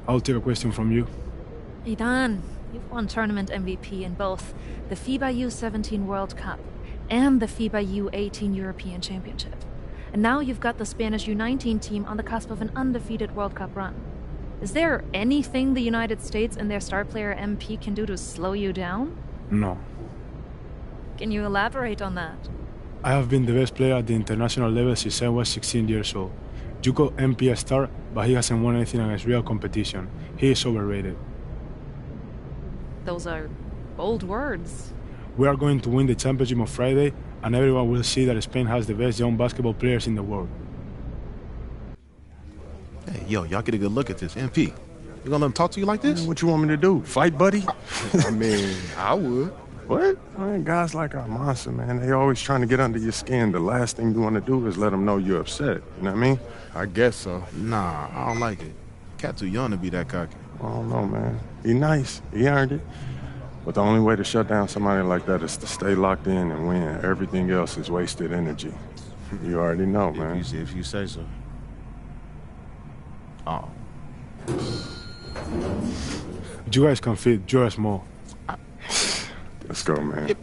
I'll take a question from you. Idan, you've won tournament MVP in both the FIBA U17 World Cup and the FIBA U18 European Championship. And now you've got the Spanish U19 team on the cusp of an undefeated World Cup run. Is there anything the United States and their star player MP can do to slow you down? No. Can you elaborate on that? I have been the best player at the international level since I was 16 years old. You call MP a star, but he hasn't won anything against real competition. He is overrated. Those are bold words. We are going to win the championship on Friday, and everyone will see that Spain has the best young basketball players in the world. Hey, yo, y'all get a good look at this. MP, you gonna let him talk to you like this? What you want me to do? Fight, buddy? I mean, I would. What? Man, guys like our monster, man, they always trying to get under your skin. The last thing you want to do is let them know you're upset. You know what I mean? I guess so. Nah, I don't like it. Cat too young to be that cocky. I don't know, man. He nice. He earned it. But the only way to shut down somebody like that is to stay locked in and win. Everything else is wasted energy. You already know, man. If you say so. Oh. You guys can fit, you're small. Let's go, man. Yep.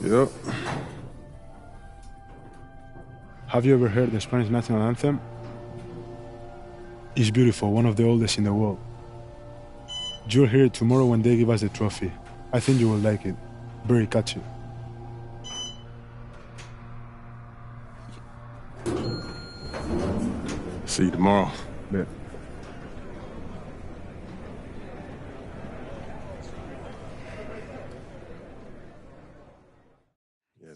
Yep. Have you ever heard the Spanish national anthem? It's beautiful, one of the oldest in the world. You'll hear it tomorrow when they give us the trophy. I think you will like it. Very catchy. See you tomorrow. Yeah.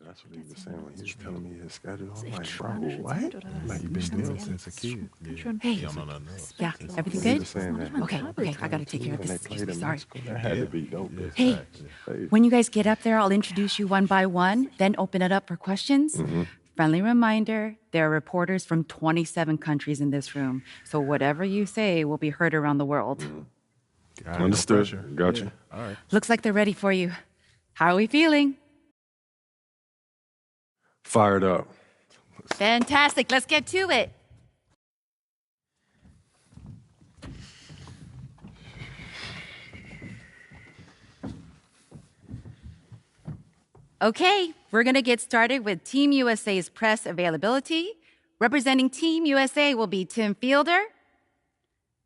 That's what he was saying when he was telling me his schedule. I'm like, bro, what? Like, you've been dealing since a kid. Hey, yeah, everything good? Saying that. Okay, I gotta take care of this. Excuse me, sorry. That had to be dope. Hey, when you guys get up there, I'll introduce you one by one, then open it up for questions. Mm-hmm. Friendly reminder, there are reporters from 27 countries in this room, so whatever you say will be heard around the world. Mm-hmm. Understood. No Gotcha. Yeah. All right. Looks like they're ready for you. How are we feeling? Fired up. Fantastic. Let's get to it. Okay, we're going to get started with Team USA's press availability. Representing Team USA will be Tim Fielder,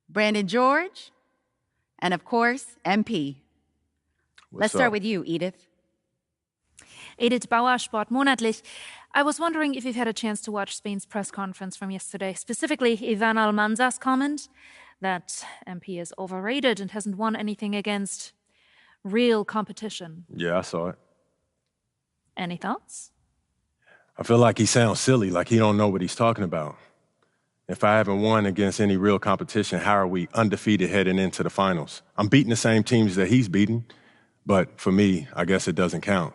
Brandon George, and of course, MP. Let's start with you, Edith. Edith Bauer, Sport Monatlich. I was wondering if you've had a chance to watch Spain's press conference from yesterday, specifically Ivan Almanza's comment that MP is overrated and hasn't won anything against real competition. Yeah, I saw it. Any thoughts? I feel like he sounds silly, like he don't know what he's talking about. If I haven't won against any real competition, how are we undefeated heading into the finals? I'm beating the same teams that he's beating, but for me, I guess it doesn't count.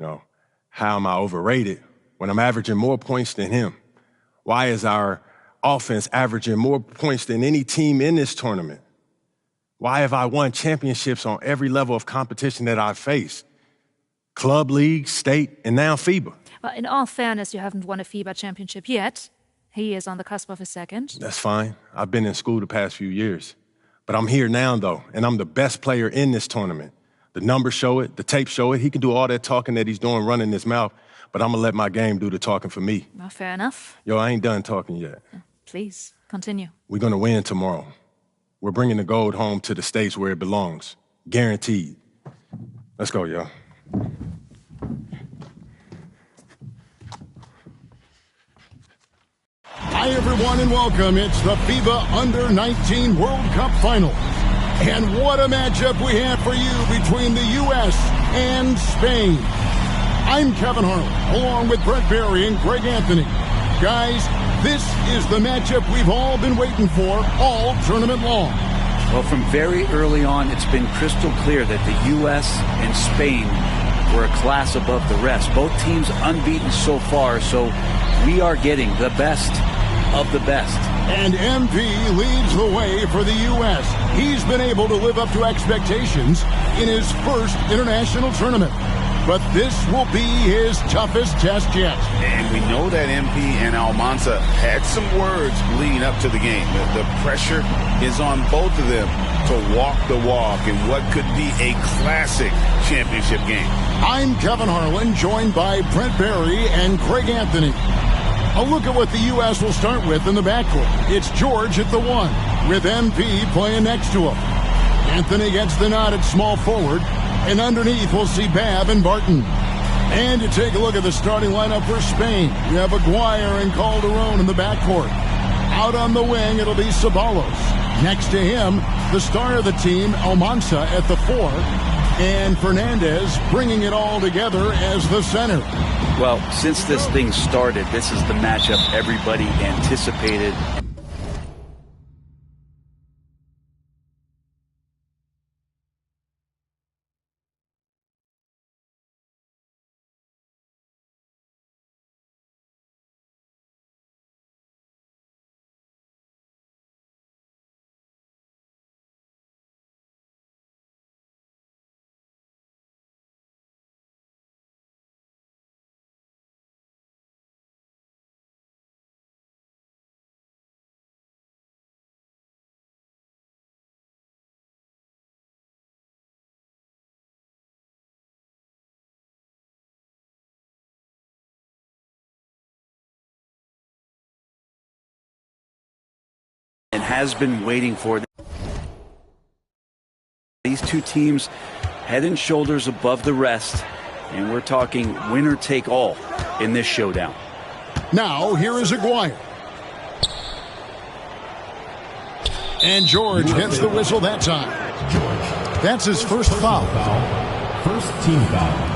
You know, how am I overrated when I'm averaging more points than him? Why is our offense averaging more points than any team in this tournament? Why have I won championships on every level of competition that I've faced? Club, league, state, and now FIBA. Well, in all fairness, you haven't won a FIBA championship yet. He is on the cusp of a second. That's fine. I've been in school the past few years. But I'm here now, though, and I'm the best player in this tournament. The numbers show it, the tape show it. He can do all that talking that he's doing, running his mouth, but I'm gonna let my game do the talking for me. Well, fair enough. Yo, I ain't done talking yet. Please, continue. We're gonna win tomorrow. We're bringing the gold home to the States where it belongs. Guaranteed. Let's go, y'all. Hi, everyone, and welcome. It's the FIBA Under-19 World Cup Final. And what a matchup we have for you between the U.S. and Spain. I'm Kevin Harlan, along with Brett Berry and Greg Anthony. Guys, this is the matchup we've all been waiting for all tournament long. Well, from very early on, it's been crystal clear that the U.S. and Spain were a class above the rest. Both teams unbeaten so far, so we are getting the best of the best. And MP leads the way for the U.S. He's been able to live up to expectations in his first international tournament. but this will be his toughest test yet. And we know that MP and Almanza had some words leading up to the game. The pressure is on both of them to walk the walk in what could be a classic championship game. I'm Kevin Harlan, joined by Brent Barry and Craig Anthony. A look at what the U.S. will start with in the backcourt. It's George at the 1, with MP playing next to him. Anthony gets the nod at small forward, and underneath we'll see Babb and Barton. And to take a look at the starting lineup for Spain, we have Aguirre and Calderon in the backcourt. Out on the wing, it'll be Ceballos. Next to him, the star of the team, Almanza at the 4, and Fernandez bringing it all together as the center. Well, since this thing started, this is the matchup everybody anticipated. And has been waiting for these two teams head and shoulders above the rest, and we're talking winner take all in this showdown. Now here is Aguirre, and George gets the whistle that time. That's his first foul. First team foul.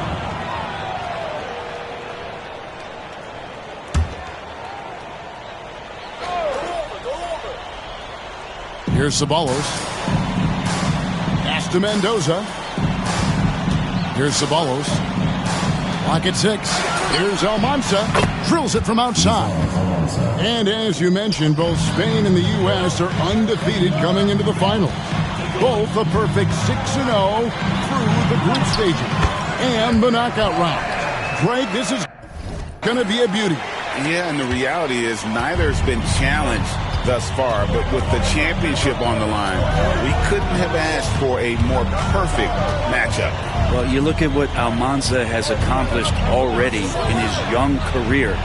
Here's Ceballos. Pass to Mendoza. Here's Ceballos. Lock at 6. Here's Almanza. Drills it from outside. And as you mentioned, both Spain and the U.S. are undefeated coming into the finals. Both a perfect 6-0 through the group stages and the knockout round. Greg, this is going to be a beauty. Yeah, and the reality is neither's been challenged thus far, but with the championship on the line, we couldn't have asked for a more perfect matchup. Well, you look at what Almanza has accomplished already in his young career.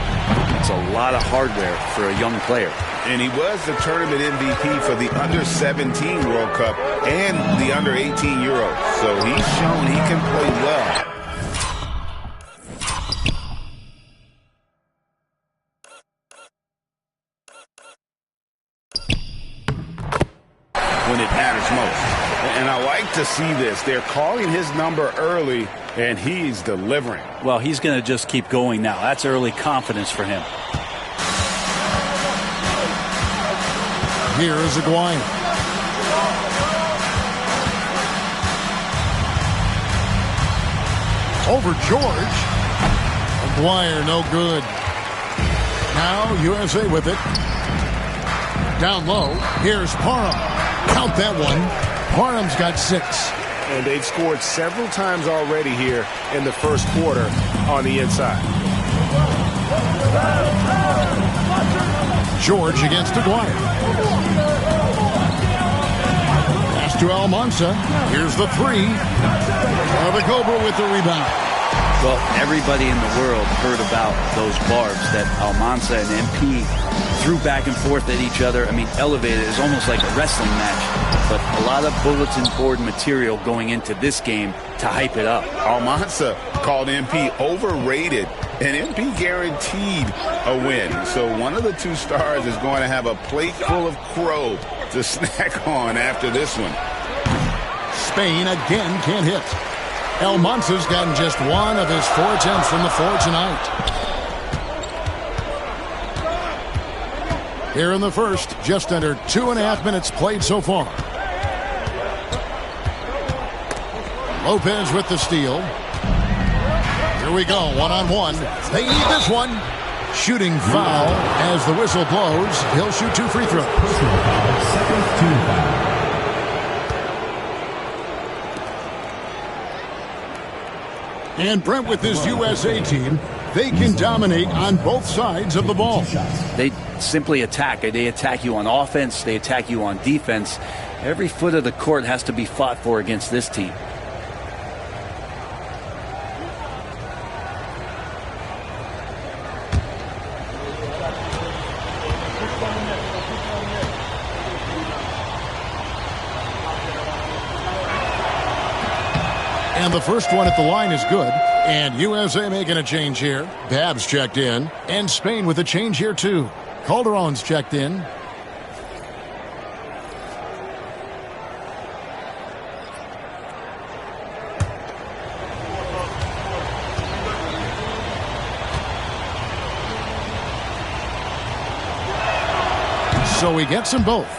It's a lot of hardware for a young player. And he was the tournament MVP for the Under-17 World Cup and the Under-18 Euros. So he's shown he can play well. When it matters most. And I like to see this. They're calling his number early, and he's delivering. Well, he's going to just keep going now. That's early confidence for him. Here is Aguirre. Over George. Aguirre, no good. Now USA with it. Down low. Here's Parham. Count that one. Parham's got 6. And they've scored several times already here in the first quarter on the inside. George against Aguirre. Pass to Almanza. Here's the 3. The Cobra with the rebound. Well, everybody in the world heard about those barbs that Almanza and MP threw back and forth at each other. I mean, elevated. It's almost like a wrestling match. But a lot of bulletin board material going into this game to hype it up. Almanza called MP overrated, and MP guaranteed a win. So one of the two stars is going to have a plate full of crow to snack on after this one. Spain again can't hit. Almanza's gotten just 1 of his 4 attempts from the floor tonight. Here in the first, just under 2.5 minutes played so far. Lopez with the steal. Here we go, 1-on-1. They need this one. Shooting foul as the whistle blows. He'll shoot 2 free throws. Second team foul. And Brent, with this USA team, they can dominate on both sides of the ball. They simply attack. They attack you on offense. They attack you on defense. Every foot of the court has to be fought for against this team. And the first one at the line is good. And USA making a change here. Babs checked in. And Spain with a change here too. Calderon's checked in. So he gets them both.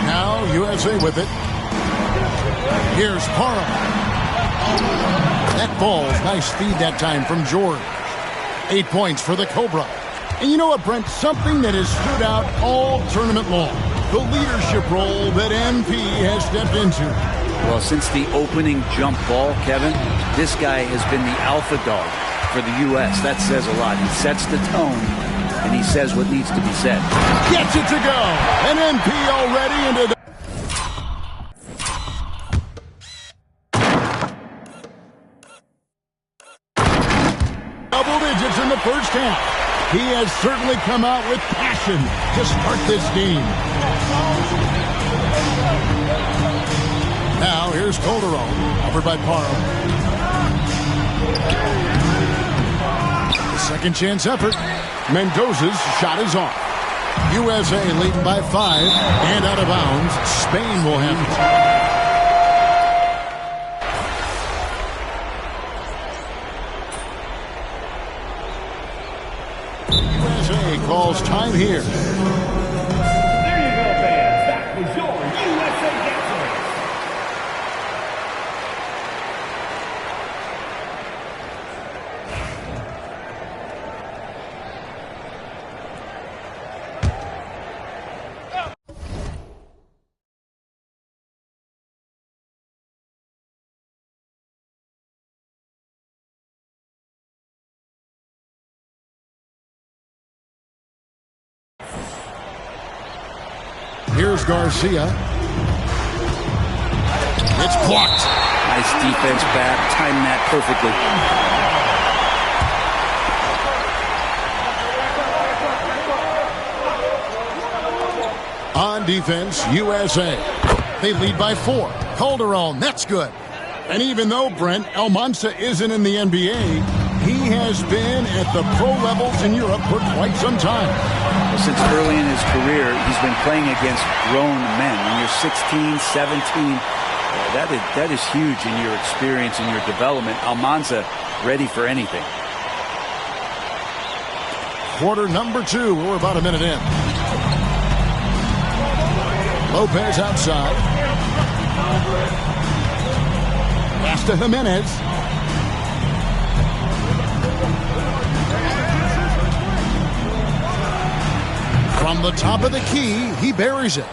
Now USA with it. Here's Parham. That ball's nice feed that time from George. 8 points for the Cobra. And you know what, Brent? Something that has stood out all tournament long. The leadership role that MP has stepped into. Well, since the opening jump ball, Kevin, this guy has been the alpha dog for the U.S. That says a lot. He sets the tone, and he says what needs to be said. Gets it to go. And MP already into the... double digits in the first half. He has certainly come out with passion to start this game. Now here's Calderon, covered by Parham. The second chance effort. Mendoza's shot is off. USA leading by 5 and out of bounds. Spain will have it. Calls time here. There you go, fans. That was your USA Games. Here's Garcia. It's blocked. Nice defense back. Timed that perfectly. On defense, USA. They lead by 4. Calderon, that's good. And even though, Brent, Almanza isn't in the NBA, he has been at the pro levels in Europe for quite some time. Well, since early in his career, he's been playing against grown men. When you're 16, 17, that is huge in your experience and your development. Almanza ready for anything. Quarter number 2. We're about a minute in. Lopez outside. Pass to Jimenez. From the top of the key, he buries it.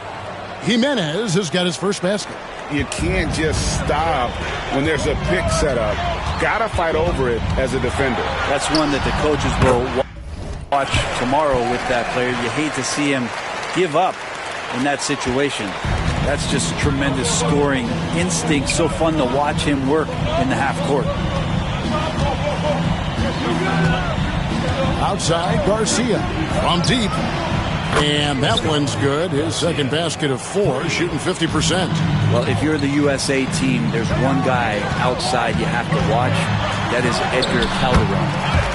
Jimenez has got his first basket. You can't just stop when there's a pick set up. Gotta fight over it as a defender. That's one that the coaches will watch tomorrow with that player. You hate to see him give up in that situation. That's just tremendous scoring instinct. So fun to watch him work in the half court. Outside, Garcia from deep. And that one's good. His second basket of 4, shooting 50%. Well, if you're the USA team, there's one guy outside you have to watch. That is Edgar Calderon.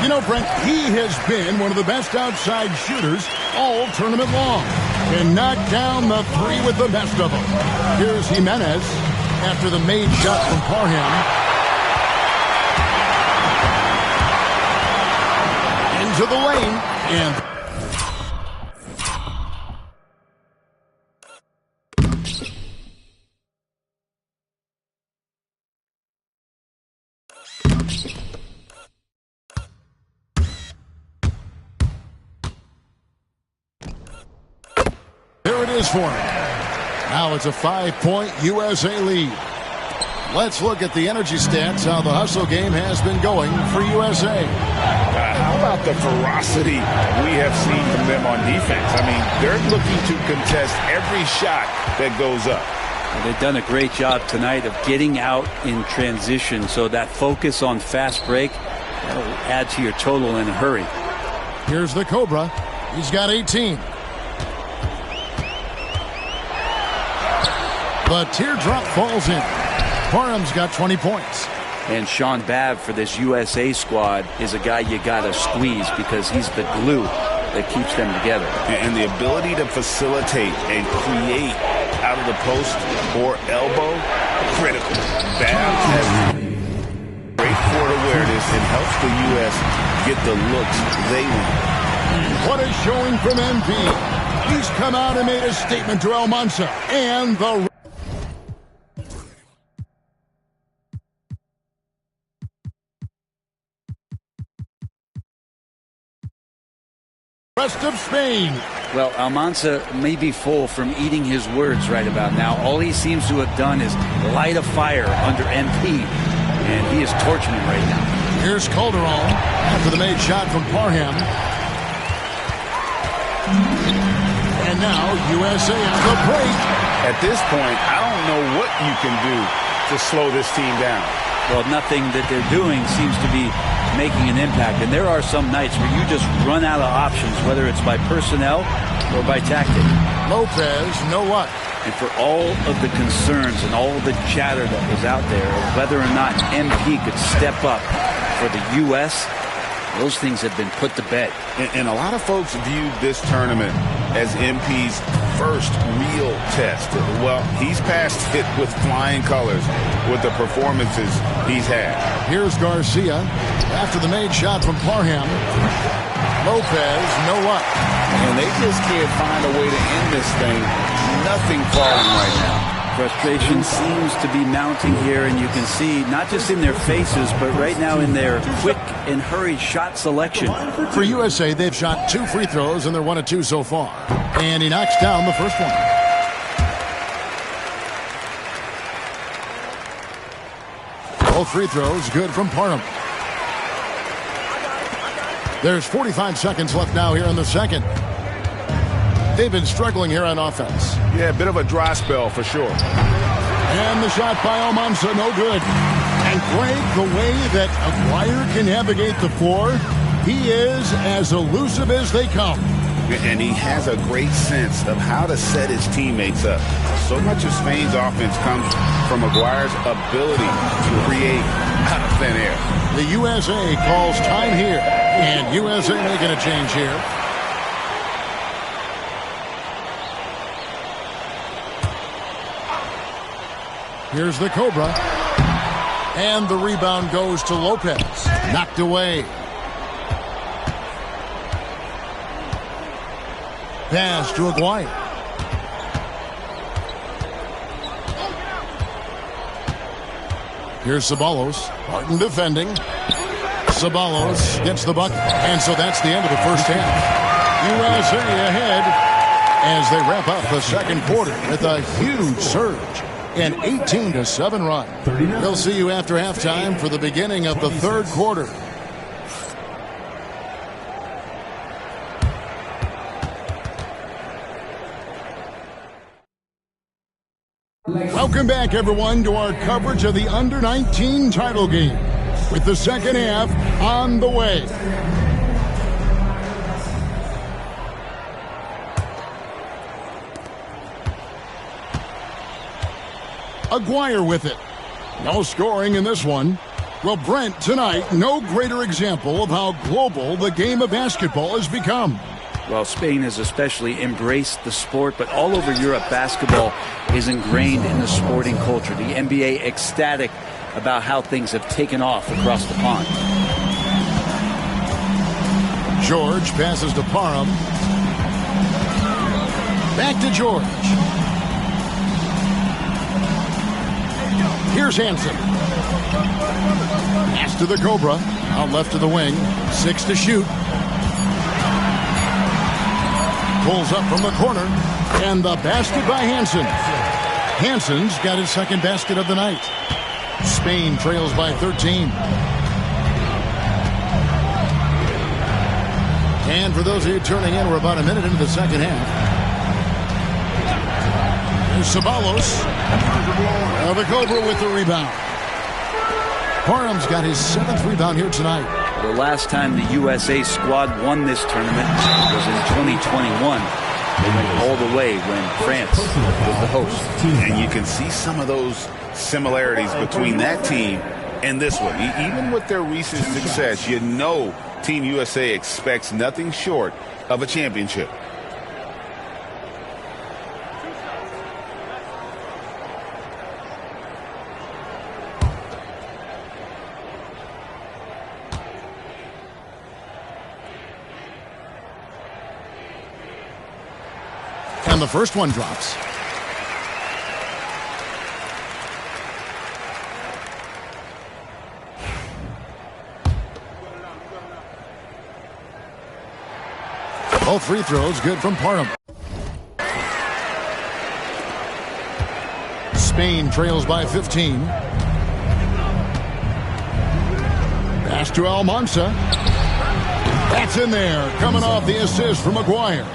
You know, Brent, he has been one of the best outside shooters all tournament long. And knocked down the 3 with the best of them. Here's Jimenez after the made shot from Parham. Into the lane. And there it is for him. Now it's a 5-point USA lead. Let's look at the energy stats, how the hustle game has been going for USA. How about the ferocity we have seen from them on defense? I mean, they're looking to contest every shot that goes up. Well, they've done a great job tonight of getting out in transition, so that focus on fast break, that'll add to your total in a hurry. Here's the Cobra. He's got 18. The teardrop falls in. Parham's got 20 points. And Sean Babb for this USA squad is a guy you got to squeeze because he's the glue that keeps them together. And the ability to facilitate and create out of the post or elbow, critical. Babb has great court awareness and helps the U.S. get the looks they want. What a showing from MP. He's come out and made a statement to Almanza and the rest of Spain. Well, Almanza may be full from eating his words right about now. All he seems to have done is light a fire under MP, and he is torching him right now. Here's Calderon after the made shot from Parham. And now USA on the break. At this point, I don't know what you can do to slow this team down. Well, nothing that they're doing seems to be making an impact. And there are some nights where you just run out of options, whether it's by personnel or by tactic. Lopez, know what? And for all of the concerns and all of the chatter that was out there of whether or not MP could step up for the U.S., those things have been put to bed. And a lot of folks viewed this tournament as MP's first real test. Well, he's passed it with flying colors with the performances he's had. Here's Garcia after the made shot from Parham. Lopez, know what? And they just can't find a way to end this thing. Nothing falling right now. Frustration seems to be mounting here, and you can see not just in their faces, but right now in their quick and hurried shot selection. For USA, they've shot 2 free throws, and they're 1 of 2 so far. And he knocks down the first one. Both free throws good from Parham. There's 45 seconds left now here in the second. They've been struggling here on offense. Yeah, a bit of a dry spell for sure. And the shot by Almanza, no good. And Greg, the way that Aguirre can navigate the floor, he is as elusive as they come. And he has a great sense of how to set his teammates up. So much of Spain's offense comes from Aguirre's ability to create out of thin air. The USA calls time here. And USA making a change here. Here's the Cobra. And the rebound goes to Lopez. Knocked away. Pass to Aguirre. Here's Ceballos. Martin defending. Ceballos gets the bucket. And so that's the end of the first half. USA ahead as they wrap up the second quarter with a huge surge. An 18-7 run. We'll see you after halftime for the beginning of the third quarter. Welcome back, everyone, to our coverage of the Under-19 title game, with the second half on the way. Aguirre with it. No scoring in this one. Well, Brent, tonight, no greater example of how global the game of basketball has become. Well, Spain has especially embraced the sport, but all over Europe, basketball is ingrained in the sporting culture. The NBA ecstatic about how things have taken off across the pond. George passes to Parham. Back to George. Here's Hansen. Pass to the Cobra. Out left to the wing. 6 to shoot. Pulls up from the corner. And the basket by Hansen. Hansen's got his second basket of the night. Spain trails by 13. And for those of you turning in, we're about a minute into the second half. Here's Ceballos. The Cobra with the rebound. Parham's got his 7th rebound here tonight. The last time the USA squad won this tournament was in 2021. They went all the way when France was the host. And you can see some of those similarities between that team and this one. Even with their recent success, you know Team USA expects nothing short of a championship. And the first one drops. Both free throws good from Parham. Spain trails by 15. Pass to Almanza. That's in there, coming off the assist from Maguire.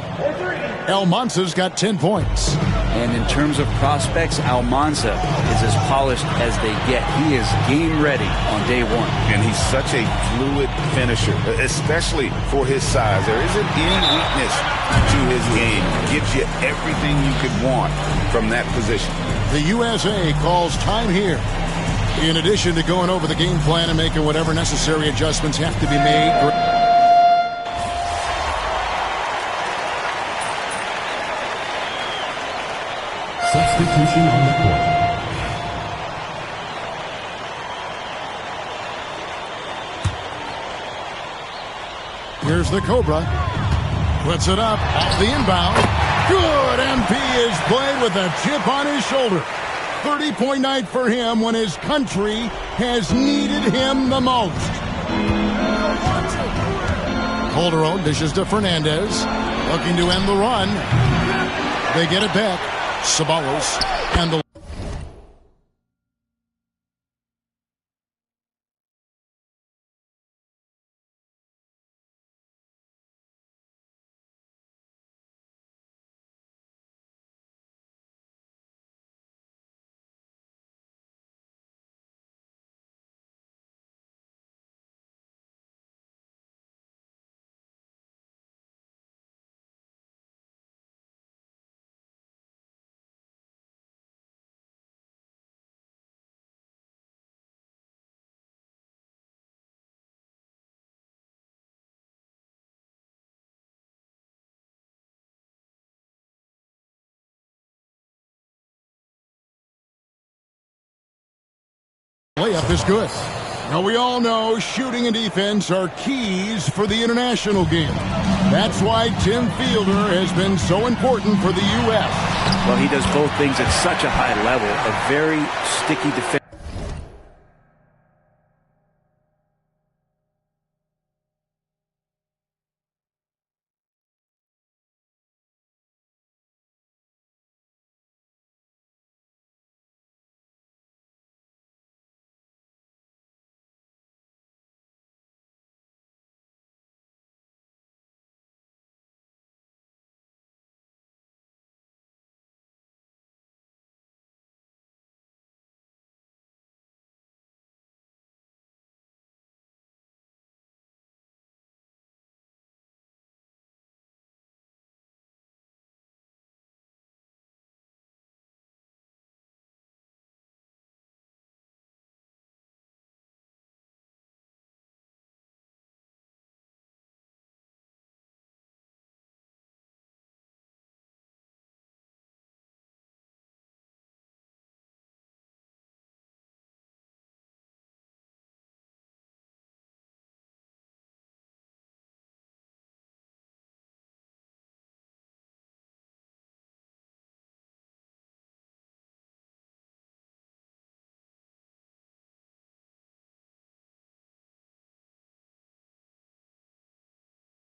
Almanza's got 10 points. And in terms of prospects, Almanza is as polished as they get. He is game ready on day one. And he's such a fluid finisher, especially for his size. There isn't any weakness to his game. Gives you everything you could want from that position. The USA calls time here. In addition to going over the game plan and making whatever necessary adjustments have to be made. Substitution on the court. Here's the Cobra. Puts it up off the inbound. Good. MP is played with a chip on his shoulder. 30-point night for him when his country has needed him the most. Calderon dishes to Fernandez. Looking to end the run. They get it back. Ceballos and the layup is good. Now we all know shooting and defense are keys for the international game. That's why Tim Fielder has been so important for the U.S. Well, he does both things at such a high level. A very sticky defense.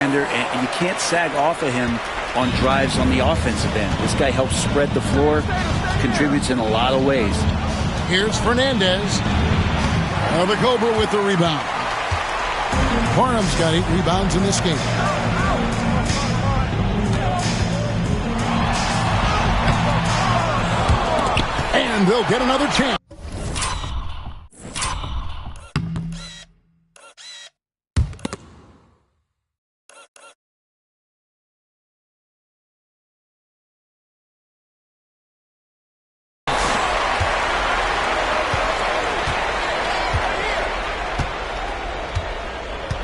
And you can't sag off of him on drives on the offensive end. This guy helps spread the floor, contributes in a lot of ways. Here's Fernandez. The Cobra with the rebound. Parham's got 8 rebounds in this game. And they'll get another chance.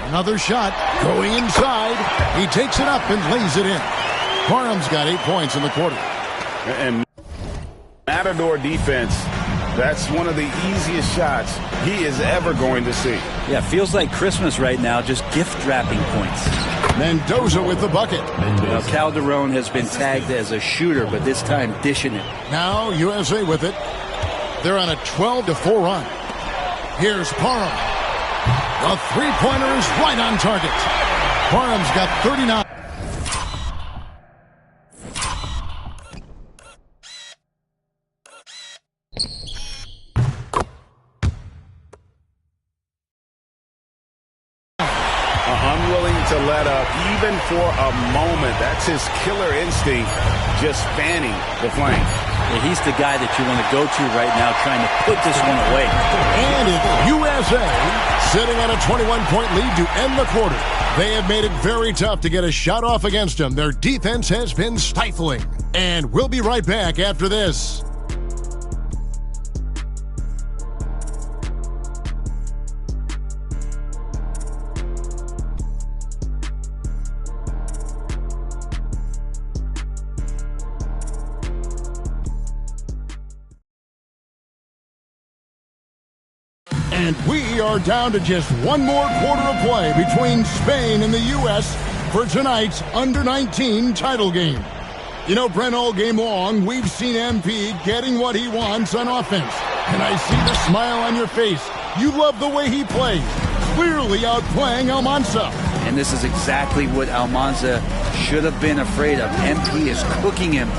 Another shot going inside. He takes it up and lays it in. Parham's got 8 points in the quarter. And Matador defense, that's one of the easiest shots he is ever going to see. Yeah, feels like Christmas right now, just gift wrapping points. Mendoza with the bucket. Now, Calderon has been tagged as a shooter, but this time dishing it. Now USA with it. They're on a 12-4 run. Here's Parham. The three-pointer is right on target. Parham's got 39. Unwilling to let up even for a moment. That's his killer instinct, just fanning the flame. Yeah, he's the guy that you want to go to right now trying to put this one away. And it's USA sitting at a 21-point lead to end the quarter. They have made it very tough to get a shot off against them. Their defense has been stifling. And we'll be right back after this. And we are down to just one more quarter of play between Spain and the U.S. for tonight's Under-19 title game. You know, Brent, all game long, we've seen MP getting what he wants on offense. And I see the smile on your face. You love the way he plays, clearly outplaying Almanza. And this is exactly what Almanza should have been afraid of. MP is cooking him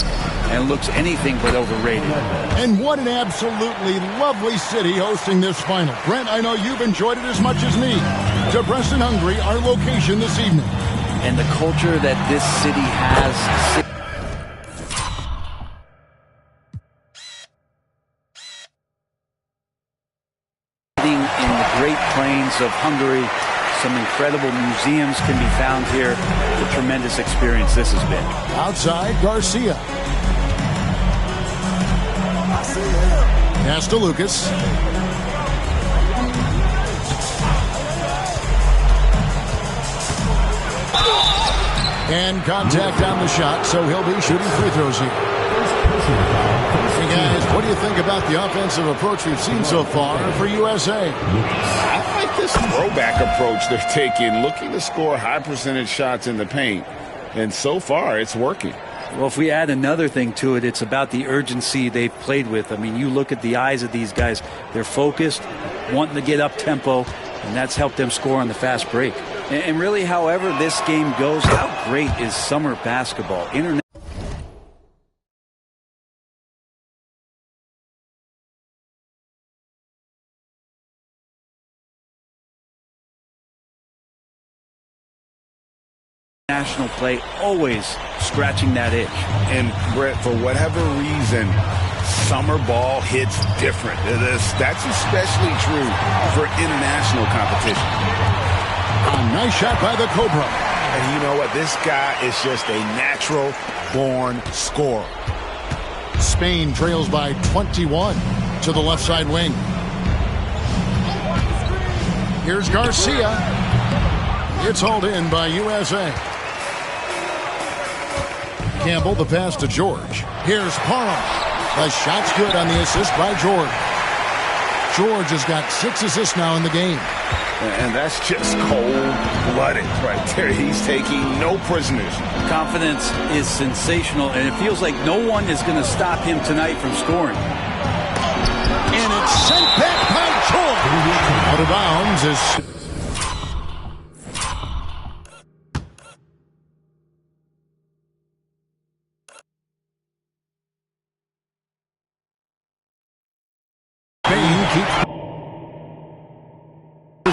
and looks anything but overrated. And what an absolutely lovely city hosting this final. Brent, I know you've enjoyed it as much as me. Debrecen, Hungary, our location this evening. And the culture that this city has. In the Great Plains of Hungary, some incredible museums can be found here. What a tremendous experience this has been. Outside, Garcia. Pass to Lucas. And contact on the shot, so he'll be shooting free throws here. Hey guys, what do you think about the offensive approach we've seen so far for USA? I like this throwback approach they're taking, looking to score high percentage shots in the paint. And so far, it's working. Well, if we add another thing to it, it's about the urgency they've played with. I mean, you look at the eyes of these guys. They're focused, wanting to get up tempo, and that's helped them score on the fast break. And really, however this game goes, how great is summer basketball? National play, always scratching that itch. And Brett, for whatever reason, summer ball hits different. That's especially true for international competition. A nice shot by the Cobra. And you know what? This guy is just a natural-born scorer. Spain trails by 21 to the left side wing. Here's Garcia. It's hauled in by USA. Campbell, the pass to George. Here's Parham. The shot's good on the assist by George. George has got 6 assists now in the game. And that's just cold-blooded right there. He's taking no prisoners. Confidence is sensational, and it feels like no one is going to stop him tonight from scoring. And it's sent back by George. Out of bounds is...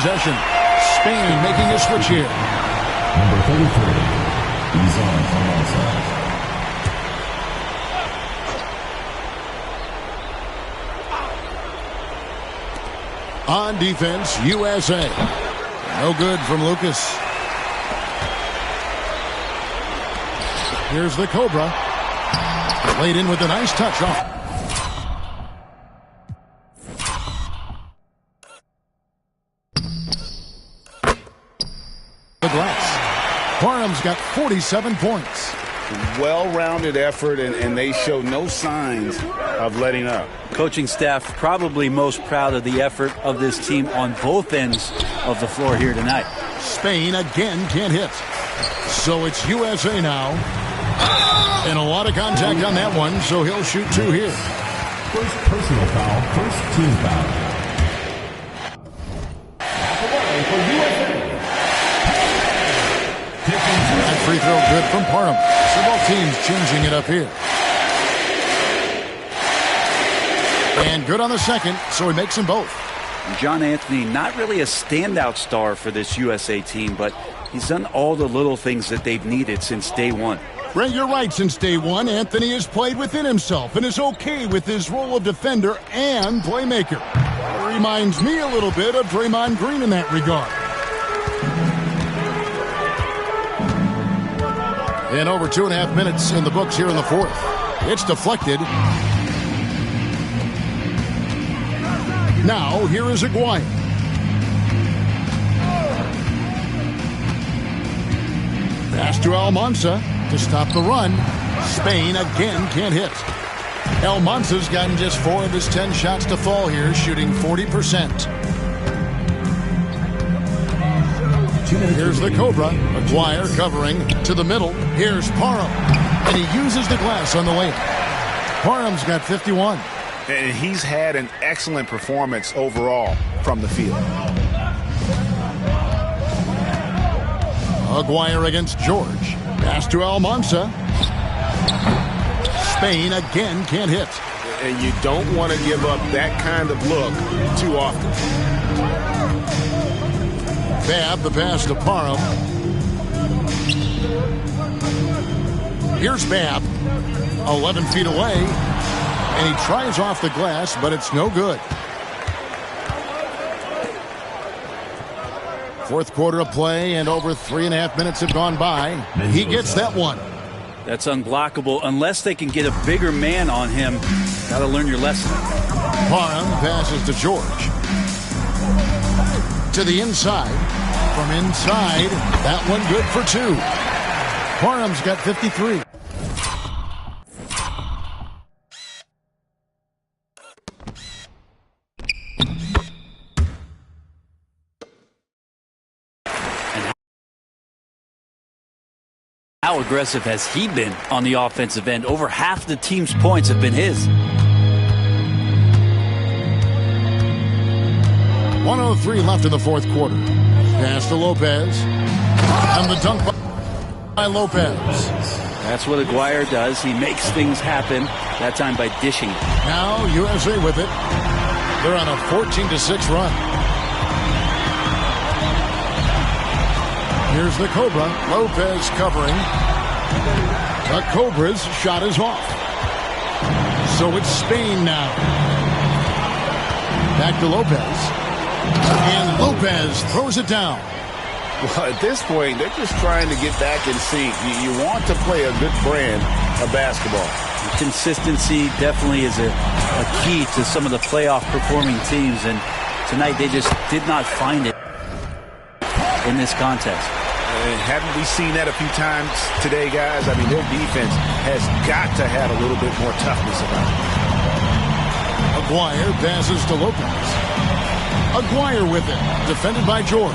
possession. Spain making a switch here. Number 33, Izan Almanza. On defense, USA. No good from Lucas. Here's the Cobra. Played in with a nice touch off. The glass. Parham's got 47 points. Well-rounded effort, and they show no signs of letting up. Coaching staff probably most proud of the effort of this team on both ends of the floor here tonight. Spain again can't hit. So it's USA now. And a lot of contact on that one, so he'll shoot two here. First personal foul, first team foul. That free throw good from Parham. So both teams changing it up here. And good on the second, so he makes them both. John Anthony, not really a standout star for this USA team, but he's done all the little things that they've needed since day one. Brent, you're right. Since day one, Anthony has played within himself and is okay with his role of defender and playmaker. Reminds me a little bit of Draymond Green in that regard. And over 2.5 minutes in the books here in the fourth. It's deflected. Now, here is Aguirre. Pass to Almanza to stop the run. Spain again can't hit. Almanza's gotten just 4 of his 10 shots to fall here, shooting 40%. Here's the Cobra. Aguirre covering to the middle. Here's Parham. And he uses the glass on the layup. Parham's got 51. And he's had an excellent performance overall from the field. Aguirre against George. Pass to Almanza. Spain again can't hit. And you don't want to give up that kind of look too often. Fab the pass to Parham. Here's Fab. 11 feet away. And he tries off the glass, but it's no good. Fourth quarter of play, and over 3.5 minutes have gone by. He gets that one. That's unblockable unless they can get a bigger man on him. Got to learn your lesson. Parham passes to George. To the inside. From inside, that one good for 2. Parham's got 53. How aggressive has he been on the offensive end? Over half the team's points have been his. 1:03 left in the fourth quarter. Pass to Lopez. And the dunk by Lopez. That's what Aguirre does. He makes things happen, that time by dishing it. Now USA with it. They're on a 14-6 run. Here's the Cobra. Lopez covering. The Cobra's shot is off. So it's Spain now. Back to Lopez. And Lopez throws it down. Well, at this point, they're just trying to get back in sync. You want to play a good brand of basketball. Consistency definitely is a key to some of the playoff performing teams, and tonight they just did not find it in this contest. Haven't we seen that a few times today, guys? I mean, their defense has got to have a little bit more toughness about it. Aguirre passes to Lopez. Aguirre with it. Defended by George.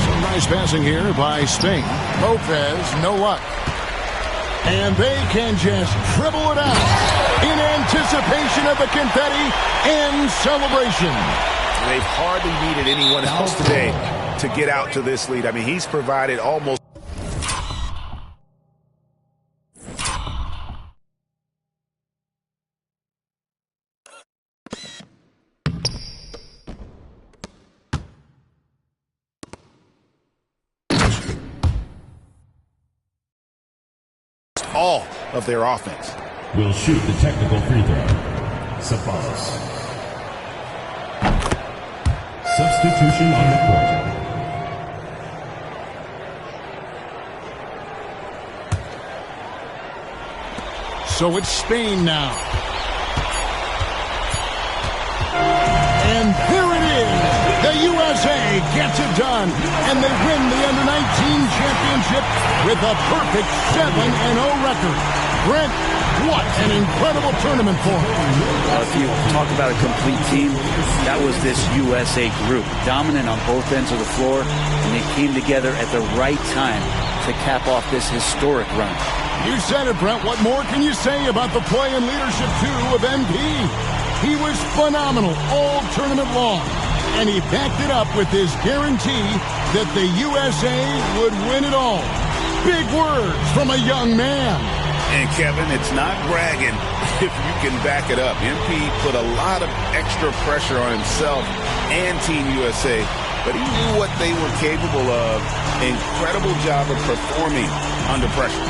Some nice passing here by Spain. Lopez, no luck. And they can just dribble it out in anticipation of the confetti and celebration. They've hardly needed anyone else today to get out to this lead. I mean, he's provided almost. of their offense. Will shoot the technical free throw. Sabonis. Substitution on the court. So it's Spain now. And here it is. The USA gets it done. And they win the Under-19 championship with a perfect 7-0 record. Brent, what an incredible tournament for them. If you talk about a complete team, that was this USA group. Dominant on both ends of the floor, and they came together at the right time to cap off this historic run. You said it, Brent. What more can you say about the play and leadership, too, of MP? He was phenomenal all tournament long, and he backed it up with his guarantee that the USA would win it all. Big words from a young man. And, Kevin, it's not bragging if you can back it up. MP put a lot of extra pressure on himself and Team USA, but he knew what they were capable of. Incredible job of performing under pressure.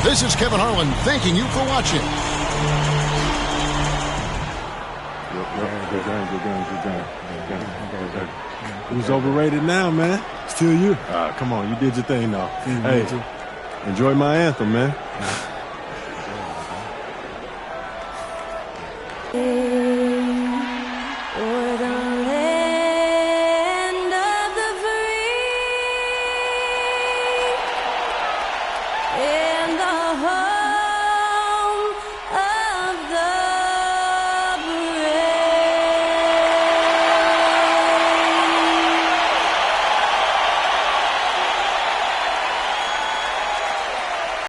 This is Kevin Harlan thanking you for watching. Who's overrated now, man? Still you. Come on, you did your thing, though. Hey, enjoy my anthem, man.